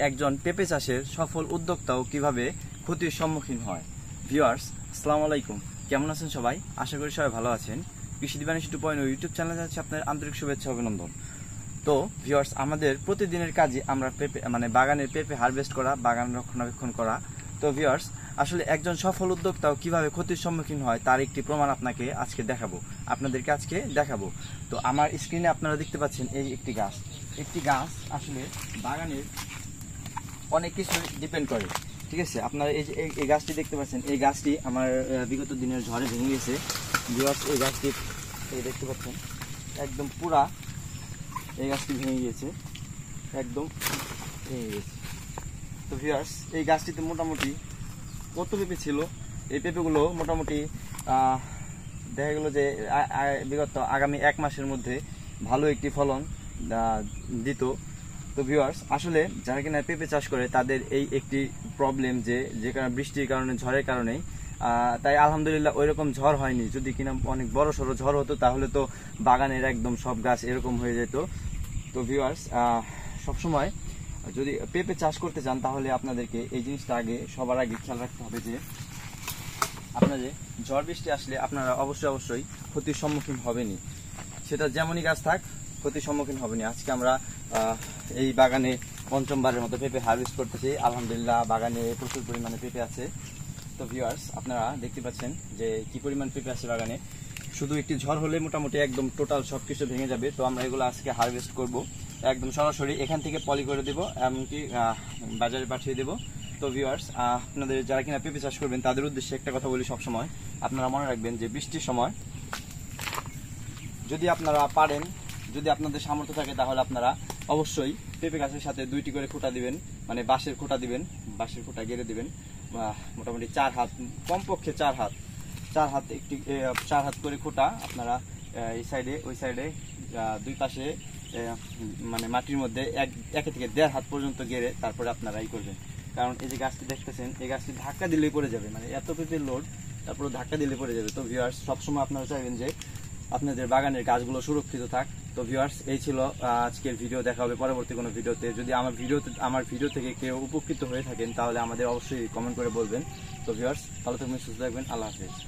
একজন পেঁপে চাষের সফল উদ্যোক্তাও কিভাবে ক্ষতির সম্মুখীন হয়। ভিউয়ার্স, আসসালামু আলাইকুম, কেমন আছেন সবাই? আশা করি সবাই ভালো আছেন। কৃষি দিবানিশ 2.0 ইউটিউব চ্যানেলে যাচ্ছে আপনার আন্তরিক শুভেচ্ছা অভিনন্দন। তো ভিউয়ার্স, আমাদের প্রতিদিনের কাজে আমরা পেঁপে বাগানের পেঁপে হারভেস্ট করা, বাগান রক্ষণাবেক্ষণ করা। তো ভিউয়ার্স, আসলে একজন সফল উদ্যোক্তাও কিভাবে ক্ষতির সম্মুখীন হয় তার একটি প্রমাণ আপনাদেরকে আজকে দেখাবো। তো আমার স্ক্রিনে আপনারা দেখতে পাচ্ছেন এই একটি গাছ আসলে বাগানের অনেক কিছু ডিপেন্ড করে। ঠিক আছে, আপনারা এই গাছটি দেখতে পাচ্ছেন, এই গাছটি আমার বিগত দিনের ঝড়ে ভেঙে গেছে। ভিউয়ার্স, এই গাছটি দেখতে পাচ্ছেন একদম পুরা, এই গাছটি ভেঙে গিয়েছে, একদম ভেঙে গেছে। তো ভিউয়ার্স, এই গাছটিতে মোটামুটি কত পেঁপে ছিল, এই পেঁপেগুলো মোটামুটি দেখা গেল যে বিগত আগামী 1 মাসের মধ্যে ভালো একটি ফলন দিত। তো ভিউয়ার্স, আসলে যারা কিনা পেঁপে চাষ করে তাদের এই একটি প্রবলেম যে কারণে বৃষ্টির কারণে, ঝড়ের কারণে, তাই আলহামদুলিল্লাহ ওইরকম ঝড় হয়নি। যদি কিনা অনেক বড় সড়ো ঝড় হতো তাহলে তো বাগানের একদম সব গাছ এরকম হয়ে যেত। তো ভিউয়ার্স, সবসময় যদি পেঁপে চাষ করতে চান তাহলে আপনাদেরকে এই জিনিসটা সবার আগে খেয়াল রাখতে হবে যে আপনাদের ঝড় বৃষ্টি আসলে আপনারা অবশ্যই ক্ষতির সম্মুখীন হবেনি। সেটা যেমনই গাছ থাক, ক্ষতির সম্মুখীন হবেনি। আজকে আমরা এই বাগানে পঞ্চমবারের মতো পেঁপে হারভেস্ট করতেছি। আলহামদুলিল্লাহ বাগানে প্রচুর পরিমাণে পেঁপে আছে। তো ভিউয়ার্স, আপনারা দেখতে পাচ্ছেন যে কি পরিমাণ পেঁপে আছে বাগানে। শুধু একটি ঝড় হলে মোটামুটি একদম টোটাল সবকিছু ভেঙে যাবে। তো আমরা এগুলো আজকে হারভেস্ট করব, একদম সরাসরি এখান থেকে পলি করে দেবো, এমনকি বাজারে পাঠিয়ে দেবো। তো ভিউয়ার্স, আপনাদের যারা কিনা পেঁপে চাষ করবেন তাদের উদ্দেশ্যে একটা কথা বলি, সবসময় আপনারা মনে রাখবেন যে বৃষ্টির সময় যদি আপনারা পারেন, যদি আপনাদের সামর্থ্য থাকে, তাহলে আপনারা অবশ্যই পেঁপে গাছের সাথে 2টি করে খুঁটা দিবেন, মানে বাঁশের খুঁটা দিবেন, বাঁশের খুঁটা গেড়ে দিবেন। মোটামুটি 4 হাত, কমপক্ষে 4 হাত, 4 হাত করে খুঁটা আপনারা এই সাইডে ওই সাইডে 2 পাশে মানে মাটির মধ্যে 1 থেকে 1.5 হাত পর্যন্ত গেড়ে তারপরে আপনারা করবেন। কারণ এই যে গাছটি দেখতেছেন, এই গাছটি ধাক্কা দিলেই পড়ে যাবে, মানে এত পেঁপের লোড, তারপরে ধাক্কা দিলে পড়ে যাবে। তো ভিউয়ার্স, সবসময় আপনারা চাইবেন যে আপনাদের বাগানের গাছগুলো সুরক্ষিত থাক। তো ভিউয়ার্স, এই ছিল আজকের ভিডিও। দেখা হবে পরবর্তী কোনো ভিডিওতে। যদি আমার ভিডিও থেকে কেউ উপকৃত হয়ে থাকেন তাহলে আমাদের অবশ্যই কমেন্ট করে বলবেন। তো ভিউয়ার্স, ভালো থাকবেন, সুস্থ থাকবেন, আল্লাহ হাফেজ।